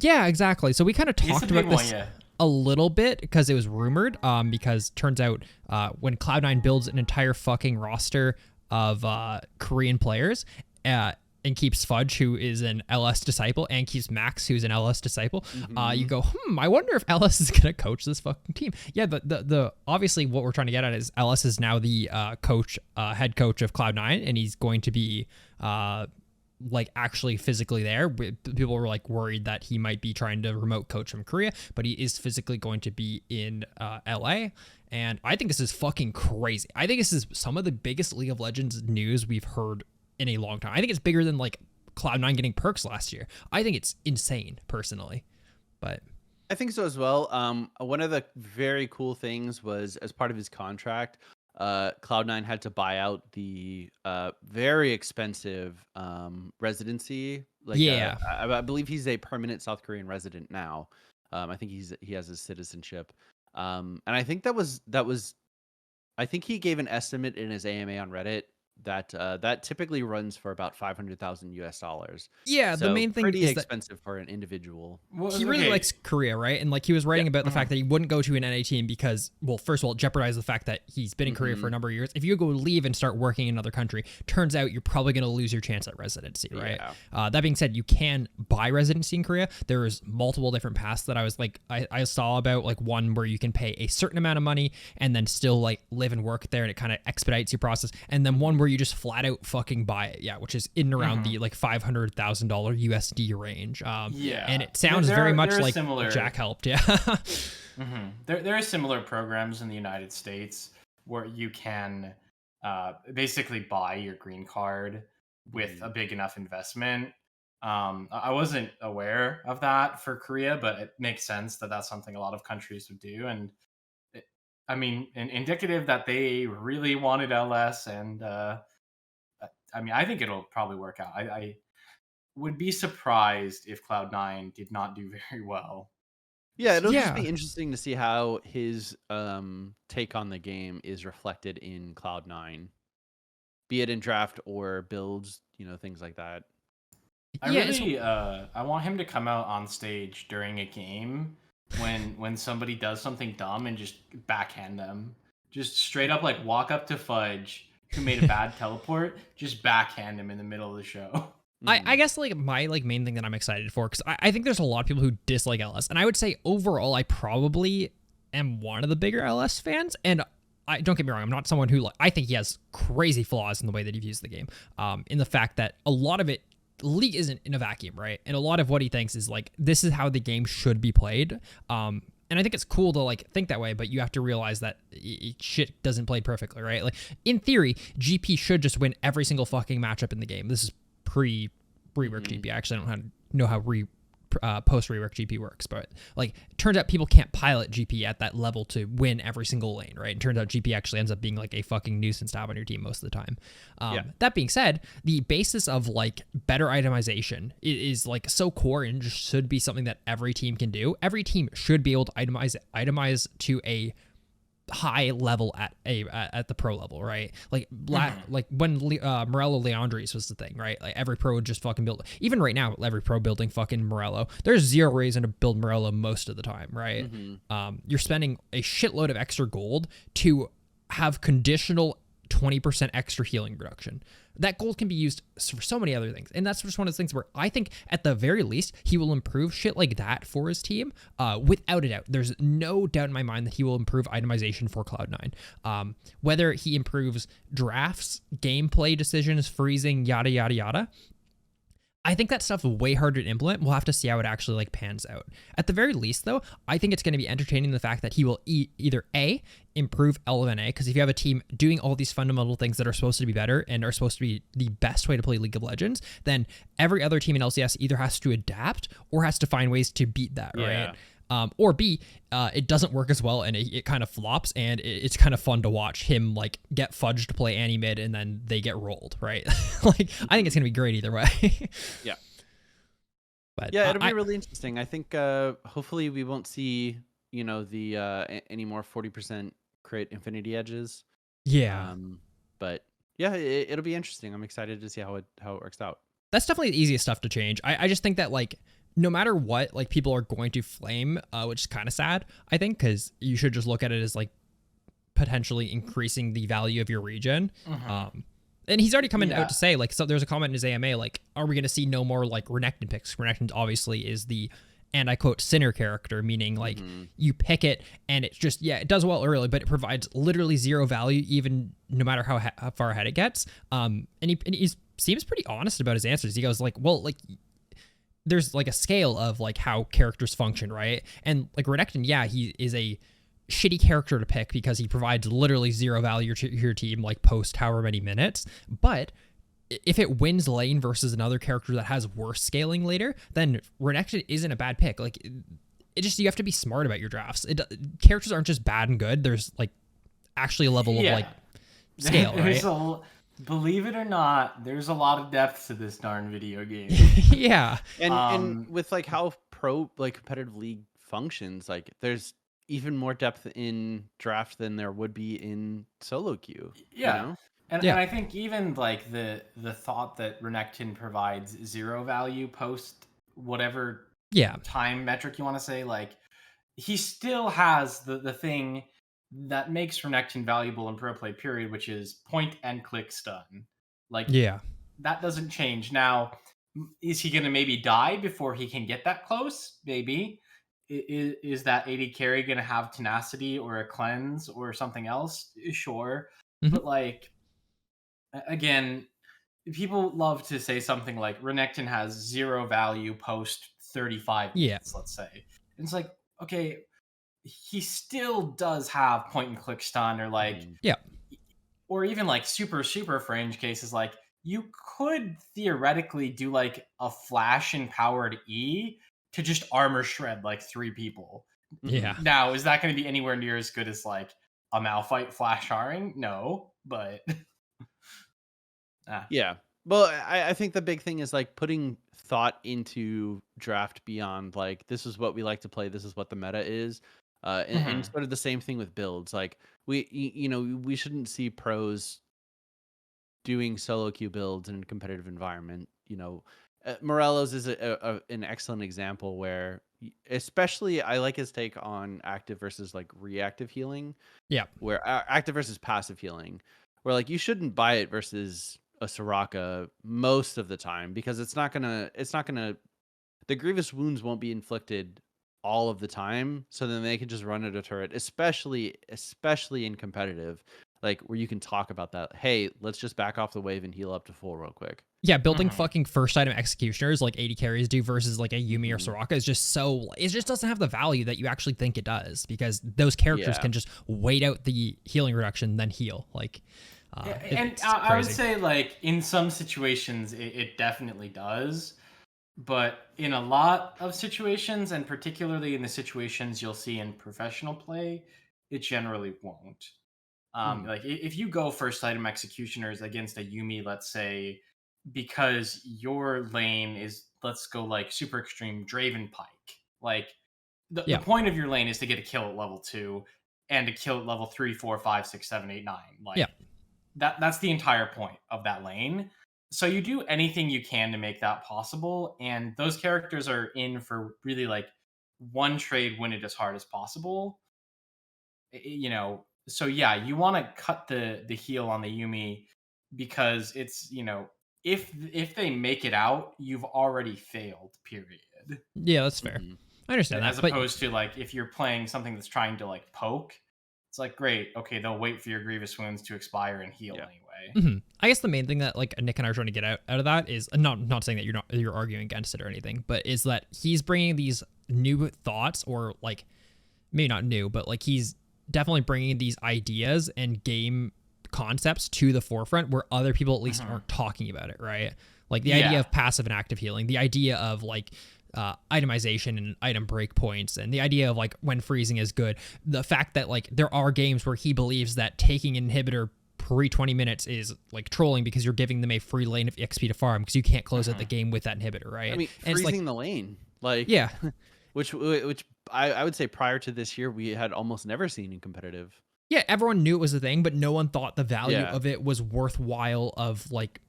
Yeah, exactly. So we kind of It's talked a big about this one, yeah. a little bit because it was rumored. Because turns out when Cloud9 builds an entire fucking roster of Korean players, and keeps Fudge, who is an LS disciple, and keeps Max, who's an LS disciple, you go, I wonder if LS is gonna coach this fucking team. Yeah, the obviously what we're trying to get at is LS is now the head coach of Cloud9, and he's going to be like actually physically there. People were like worried that he might be trying to remote coach from Korea, but he is physically going to be in LA. And I think this is fucking crazy. I think this is some of the biggest League of Legends news we've heard in a long time. I think it's bigger than like Cloud9 getting perks last year. I think it's insane personally, but I think so as well. One of the very cool things was as part of his contract, Cloud9 had to buy out the very expensive residency. Like, yeah, I believe he's a permanent South Korean resident now. I think he has his citizenship. And I think that was I think he gave an estimate in his AMA on Reddit that that typically runs for about $500,000 US. yeah. So The main thing pretty is that expensive for an individual. Well, he really likes Korea, right? And like he was writing about the fact that he wouldn't go to an NA team because, well, first of all, it jeopardized the fact that he's been in Korea for a number of years. If you go leave and start working in another country, turns out you're probably going to lose your chance at residency, right? Yeah. That being said, you can buy residency in Korea. There's multiple different paths that I was like, I saw about, like one where you can pay a certain amount of money and then still like live and work there, and it kind of expedites your process. And then one where you just flat out fucking buy it, yeah, which is in and around the like $500,000 USD range. Yeah, and it sounds very much like similar... Jack helped. Yeah. There are similar programs in the United States where you can basically buy your green card with a big enough investment. I wasn't aware of that for Korea, but it makes sense that that's something a lot of countries would do. And I mean, indicative that they really wanted LS, and I mean, I think it'll probably work out. I would be surprised if Cloud9 did not do very well. Yeah, it'll just be interesting to see how his take on the game is reflected in Cloud9, be it in draft or builds, things like that. I want him to come out on stage during a game when somebody does something dumb and just backhand them. Just straight up like walk up to Fudge, who made a bad teleport, just backhand him in the middle of the show. I guess like my like main thing that I'm excited for, because I think there's a lot of people who dislike LS, and I would say overall I probably am one of the bigger LS fans. And I don't get me wrong, I'm not someone who I think he has crazy flaws in the way that he views the game, in the fact that a lot of it, League isn't in a vacuum, right? And a lot of what he thinks is like, this is how the game should be played. And I think it's cool to like think that way, but you have to realize that shit doesn't play perfectly, right? Like in theory, GP should just win every single fucking matchup in the game. This is pre-rework GP. I actually don't know how post-rework GP works, but like it turns out people can't pilot GP at that level to win every single lane, right? It turns out GP actually ends up being like a fucking nuisance to have on your team most of the time. That being said, the basis of like better itemization is like so core and just should be something that every team can do. Every team should be able to itemize to a high level at the pro level, right? Like like when Morello Leandres was the thing, right? Like every pro would just fucking build. Even right now, every pro building fucking Morello. There's zero reason to build Morello most of the time, right? You're spending a shitload of extra gold to have conditional 20% extra healing reduction. That gold can be used for so many other things. And that's just one of those things where I think at the very least, he will improve shit like that for his team. Without a doubt, there's no doubt in my mind that he will improve itemization for Cloud9. Whether he improves drafts, gameplay decisions, freezing, yada, yada, yada. I think that stuff is way harder to implement. We'll have to see how it actually like pans out. At the very least, though, I think it's going to be entertaining the fact that he will either A, improve LNA, because if you have a team doing all these fundamental things that are supposed to be better and are supposed to be the best way to play League of Legends, then every other team in LCS either has to adapt or has to find ways to beat that, right? Or B, it doesn't work as well and it kind of flops, and it's kind of fun to watch him like get Fudge to play Annie mid and then they get rolled, right? Like I think it's gonna be great either way. Yeah. But yeah, it'll be really interesting. I think hopefully we won't see the any more 40% create infinity edges. Yeah. But yeah, it'll be interesting. I'm excited to see how it works out. That's definitely the easiest stuff to change. I just think that like no matter what, like people are going to flame, which is kind of sad, I think, because you should just look at it as like potentially increasing the value of your region. And he's already coming out to say, like, so there's a comment in his AMA, like, are we going to see no more like Renekton picks? Renekton obviously is the, and I quote, sinner character, meaning like you pick it and it's just, yeah, it does well early, but it provides literally zero value, even no matter how far ahead it gets. And he seems pretty honest about his answers. He goes like, well, like, there's like a scale of like how characters function, right? And like Renekton, yeah, he is a shitty character to pick because he provides literally zero value to your team, like post however many minutes. But if it wins lane versus another character that has worse scaling later, then Renekton isn't a bad pick. Like it just, you have to be smart about your drafts. Characters aren't just bad and good. There's like actually a level of like scale, right? Believe it or not, there's a lot of depth to this darn video game. Yeah. And with like how competitive league functions, like there's even more depth in draft than there would be in solo queue. Yeah. You know? And I think even like the thought that Renekton provides zero value post whatever time metric you want to say, like he still has the thing that makes Renekton valuable in pro play period, which is point and click stun. Like that doesn't change. Now, is he going to maybe die before he can get that close? Maybe. Is that AD carry going to have tenacity or a cleanse or something else? Sure. But like, again, people love to say something like Renekton has zero value post 35 minutes, let's say. And it's like, okay, he still does have point and click stun or like, or even like super fringe cases. Like you could theoretically do like a flash empowered E to just armor shred like 3 people. Yeah. Now, is that going to be anywhere near as good as like a Malphite flash Ring? No, but yeah. Well, I think the big thing is like putting thought into draft beyond like this is what we like to play, this is what the meta is, and sort of the same thing with builds. Like we shouldn't see pros doing solo queue builds in a competitive environment. Morello's is an excellent example where, especially, I like his take on active versus like reactive healing. Yeah, where active versus passive healing, where like you shouldn't buy it versus a Soraka most of the time because it's not gonna the grievous wounds won't be inflicted all of the time, so then they can just run at a turret, especially in competitive, like where you can talk about that, hey, let's just back off the wave and heal up to full real quick. Yeah, building fucking first item executioners like 80 carries do versus like a Yuumi or Soraka is just so, it just doesn't have the value that you actually think it does, because those characters can just wait out the healing reduction then heal. Like I would say like in some situations it definitely does, but in a lot of situations, and particularly in the situations you'll see in professional play, it generally won't. Like if you go first item executioners against a Yuumi, let's say, because your lane is, let's go like super extreme Draven Pike, like the point of your lane is to get a kill at level 2 and to kill at level 3, 4, 5, 6, 7, 8, 9. Like that's the entire point of that lane. So you do anything you can to make that possible, and those characters are in for really like one trade, win it as hard as possible. So yeah, you want to cut the heal on the Yuumi, because it's, if they make it out, you've already failed, period. Yeah, that's fair. I understand that. As opposed to like if you're playing something that's trying to like poke, it's like, great, okay, they'll wait for your grievous wounds to expire and heal anyway. I guess the main thing that like Nick and I are trying to get out of that is not saying that you're arguing against it or anything, but is that he's bringing these new thoughts, or like maybe not new, but like he's definitely bringing these ideas and game concepts to the forefront where other people at least aren't talking about it, right? Like the idea of passive and active healing, the idea of like itemization and item breakpoints, and the idea of like when freezing is good. The fact that like there are games where he believes that taking an inhibitor pre 20 minutes is like trolling because you're giving them a free lane of XP to farm because you can't close out the game with that inhibitor, right? I mean, and freezing it's like, the lane, like which I would say prior to this year we had almost never seen in competitive. Yeah, everyone knew it was a thing, but no one thought the value of it was worthwhile of like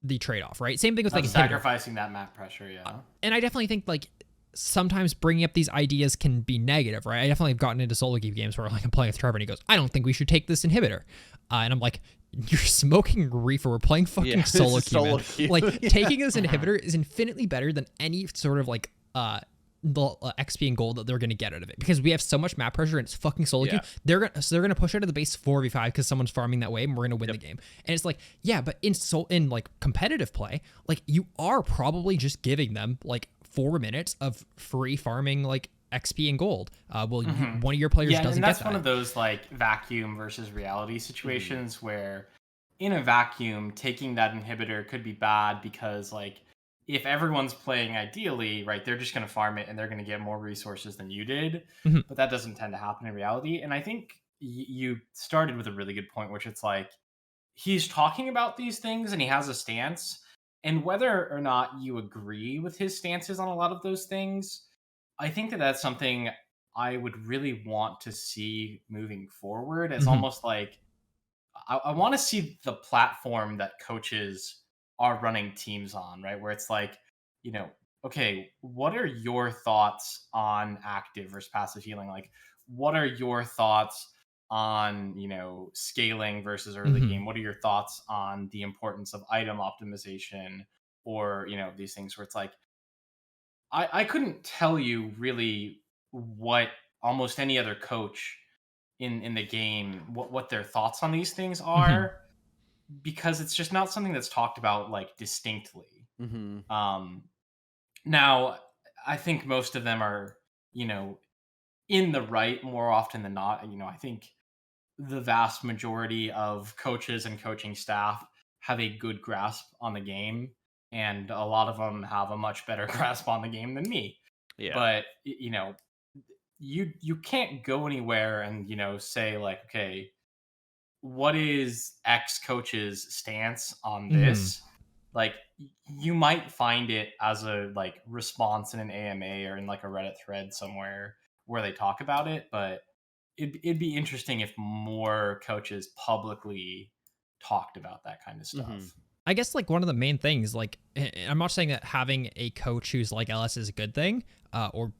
the trade-off, right? Same thing with like Of inhibitor. sacrificing that map pressure, yeah. And I definitely think like sometimes bringing up these ideas can be negative, right? I definitely have gotten into solo queue games where like I'm playing with Trevor and he goes, "I don't think we should take this inhibitor," and I'm like, "You're smoking reefer. We're playing fucking solo it's a queue, solo man. queue. Like Yeah. taking this inhibitor is infinitely better than any sort of like the XP and gold that they're gonna get out of it, because we have so much map pressure and it's fucking solo queue. They're gonna push out of the base 4v5 because someone's farming that way and we're gonna win the game. And it's like, yeah, but in like competitive play, like you are probably just giving them like 4 minutes of free farming like XP and gold. One of your players doesn't and that's get that. one of those like vacuum versus reality situations where in a vacuum taking that inhibitor could be bad because like if everyone's playing ideally, right, they're just going to farm it and they're going to get more resources than you did. Mhm. But that doesn't tend to happen in reality. And I think you started with a really good point, which it's like he's talking about these things and he has a stance. And whether or not you agree with his stances on a lot of those things, I think that that's something I would really want to see moving forward. It's Mhm. almost like I want to see the platform that coaches are running teams on, right? Where it's like, you know, okay, what are your thoughts on active versus passive healing? Like, what are your thoughts on, you know, scaling versus early Mhm. game? What are your thoughts on the importance of item optimization or, you know, these things where it's like, I couldn't tell you really what almost any other coach in the game what their thoughts on these things Mhm. are because it's just not something that's talked about like distinctly. Mm-hmm. Um, now, I think most of them are, you know, in the right more often than not. You know, I think the vast majority of coaches and coaching staff have a good grasp on the game, and a lot of them have a much better grasp on the game than me. Yeah. But you know, you can't go anywhere and you know say like, okay, what is X coach's stance on Mhm. this? Like you might find it as a like response in an AMA or in like a Reddit thread somewhere where they talk about it, but it'd be interesting if more coaches publicly talked about that kind of Mm-hmm. stuff. I guess like one of the main things, like I'm not saying that having a coach who's like LS is a good thing, or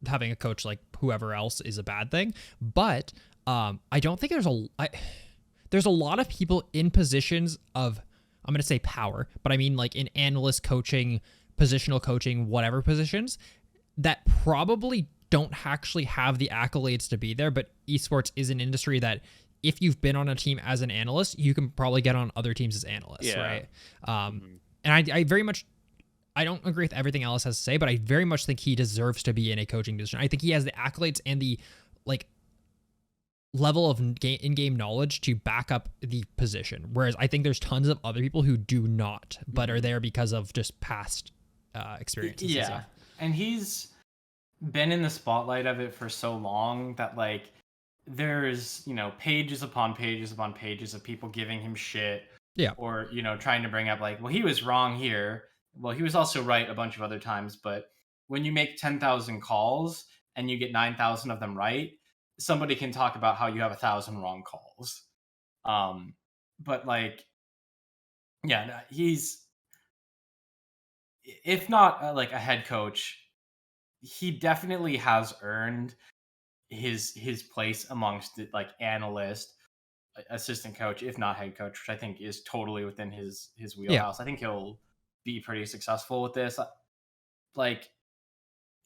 having a coach like whoever else is a bad thing, but I don't think there's a lot of people in positions of, I'm going to say power, but I mean like in analyst coaching, positional coaching, whatever positions, that probably don't actually have the accolades to be there. But esports is an industry that if you've been on a team as an analyst, you can probably get on other teams as analysts, Yeah. right? Mm-hmm. And I very much, I don't agree with everything Ellis has to say, but I very much think he deserves to be in a coaching position. I think he has the accolades and the like level of in-game knowledge to back up the position. Whereas I think there's tons of other people who do not, but are there because of just past experiences. Yeah. And he's been in the spotlight of it for so long that like there's, you know, pages upon pages upon pages of people giving him shit Yeah. or, you know, trying to bring up like, well, he was wrong here. Well, he was also right a bunch of other times, but when you make 10,000 calls and you get 9,000 of them right, somebody can talk about how you have 1,000 wrong calls. But like, yeah, no, he's if not like a head coach, he definitely has earned his place amongst it, like analyst, assistant coach, if not head coach, which I think is totally within his Yeah. wheelhouse. I think he'll be pretty successful with this. Like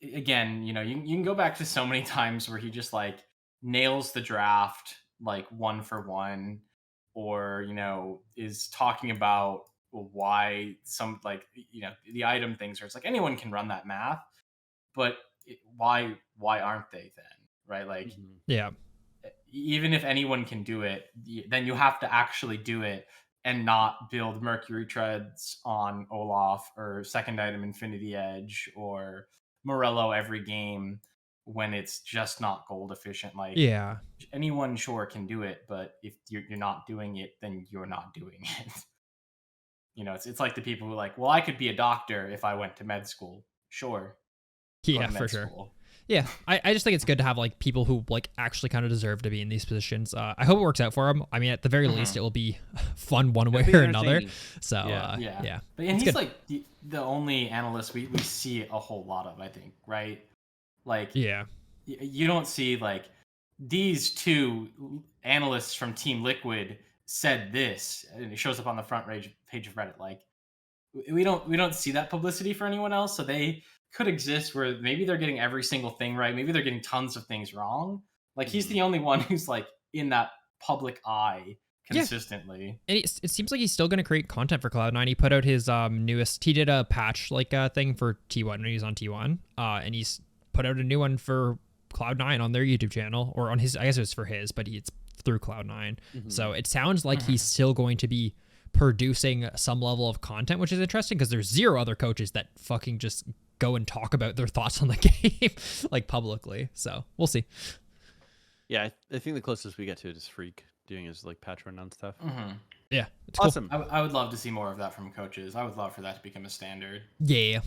again, you know, you can go back to so many times where he just like nails the draft like one for one, or you know, is talking about why some like you know the item things where it's like anyone can run that math, but why aren't they then, right? Like Mm-hmm. Yeah. even if anyone can do it, then you have to actually do it and not build Mercury treads on Olaf or second item Infinity Edge or Morello every game when it's just not gold efficient. Like Yeah. anyone sure can do it, but if you're not doing it, then you're not doing it. You know, it's like the people who are like, well, I could be a doctor if I went to med school. Sure, go Yeah, to for med sure. school. Yeah, I just think it's good to have like people who like actually kind of deserve to be in these positions. I hope it works out for him. I mean, at the very least, it will be fun one way It'll be or another. entertaining. So Yeah. But and it's he's good. like the only analyst we see a whole lot of, I think, right? Like Yeah. you don't see like these two analysts from Team Liquid said this, and it shows up on the front page of Reddit. Like we don't see that publicity for anyone else, so they could exist where maybe they're getting every single thing right, maybe they're getting tons of things wrong. Like he's the only one who's like in that public eye Yeah. consistently. And it seems like he's still going to create content for Cloud9. He put out his newest. He did a patch like thing for T1 when he was on T1, and he's put out a new one for Cloud9 on their YouTube channel, or on his. I guess it was for his, but it's through Cloud9. So it sounds like he's still going to be producing some level of content, which is interesting because there's zero other coaches that fucking just go and talk about their thoughts on the game like publicly. So we'll see. Yeah, I think the closest we get to it is Freak doing his like patch rundown stuff. Yeah, it's Awesome. I would love to see more of that from coaches. I would love for that to become a standard. Yeah.